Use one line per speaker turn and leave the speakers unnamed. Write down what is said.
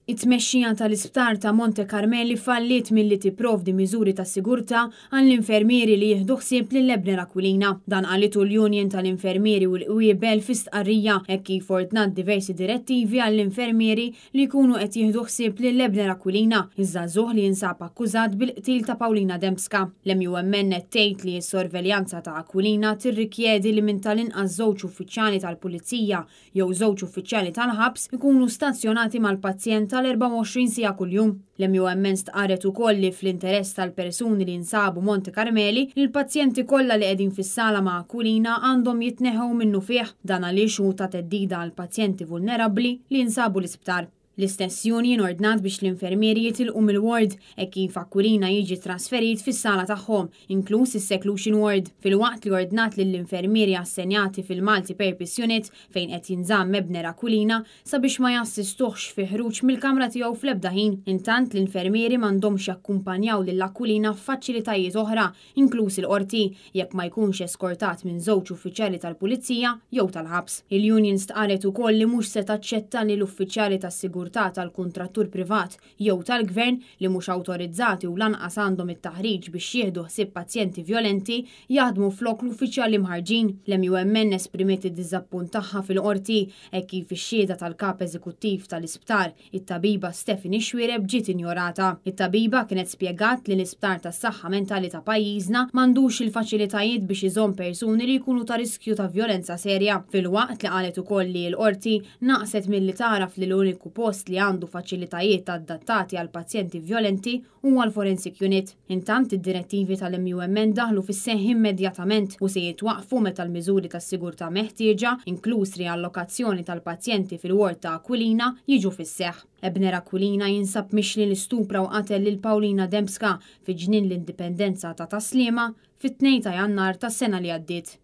It-tmexxija tal-isptar ta' Monte Carmeli falliet milli tipprovdi miżuri ta' sigurtà għall-infermieri li jieħdu ħsieb lill-Ebner Aquilina. Dan qalitu l-Union tal-Infermieri u l-Qwiebel fi stqarrija hekk kif ordnat diversi direttivi għall-infermieri li jkunu qed jieħdu ħsieb lill-Ebner Aquilina, iż-żagħżugħ li jinsab akkużat bil-qtil ta' Paulina Dembska. L-MUMN qed tgħid li s-sorveljanza ta' Aquilina tirrikjedi li minn tal-inqas żewġ uffiċjali tal-Pulizija jew żewġ uffiċjali tal-ħabs ikunu stazzjonati mal-pazjent tal-24 sija kuljum. L-MUMN stqarret ukoll li fl-interess tal-persuni li jinsabu Monte Carmeli, il-pazjenti kollha li qegħdin fis-sala ma' Aquilina għandhom jitneħħu minnu fih dan għaliex hu ta' teddida għal pazjenti vulnerabbli li jinsabu l-isptar. L-istess Union ordnat biex l-infermieri jitilqu mill-ward hekk kif Aquilina jiġi trasferit fis-sala tagħhom, inkluż is-seclusion ward, filwaqt li ordnat lill-infermieri assenjati fil-Multi Purpose Unit fejn qed jinżamm Ebner Aquilina sabiex ma jassistuhx fi ħruġ mill-kamra tiegħu fl-ebda ħin. Intant l-infermieri m'għandhomx jakkumpanjaw lil Aquilina f'faċilitajiet oħra, inkluż il-qorti, jekk ma jkunx eskortat minn żewġ uffiċjali tal-Pulizija jew tal-ħabs. Il-Union stqarret ukoll li mhux se taċċetta li l-uffiċjali tas-sigurtà tal-kuntrattur privat jew tal-gvern li mhux awtorizzati u lanqas għandhom it-taħriġ biex jieħdu ħsieb pazjenti vjolenti jaħdmu flok l-uffiċjali mħarġin. L-MUMN esprimiet id-diżappunt tagħha fil-qorti hekk kif ix-xhieda tal-kap eżekuttiv tal-isptar, it-tabiba Stephanie Xwireb ġiet injorata. It-tabiba kienet spjegat li l-isptar tas-saħħa mentali ta' pajjiżna m'għandux il-faċilitajiet biex iżomm persuni li jkunu ta' riskju ta' vjolenza serja. Filwaqt li qalet ukoll li l-qorti naqset milli taraf li l-uniku post li għandu faċilitajiet adattati għal pazjenti vjolenti u għal forensic unit. Intant id-direttivi tal-MUMN daħlu fis-seħħ immedjatament u se jitwaqfu meta l-miżuri tas-sigurtà meħtieġa, inkluż riallokazzjoni tal-pazjenti fil-ward ta' Aquilina, jiġu fis-seħħ. Ebner Aquilina jinsab mixli l-istupra u qatel lil Paulina Dembska fi ġnien l-indipendenza ta' Taslima fit-2 ta' Jannar tas-sena li għaddiet.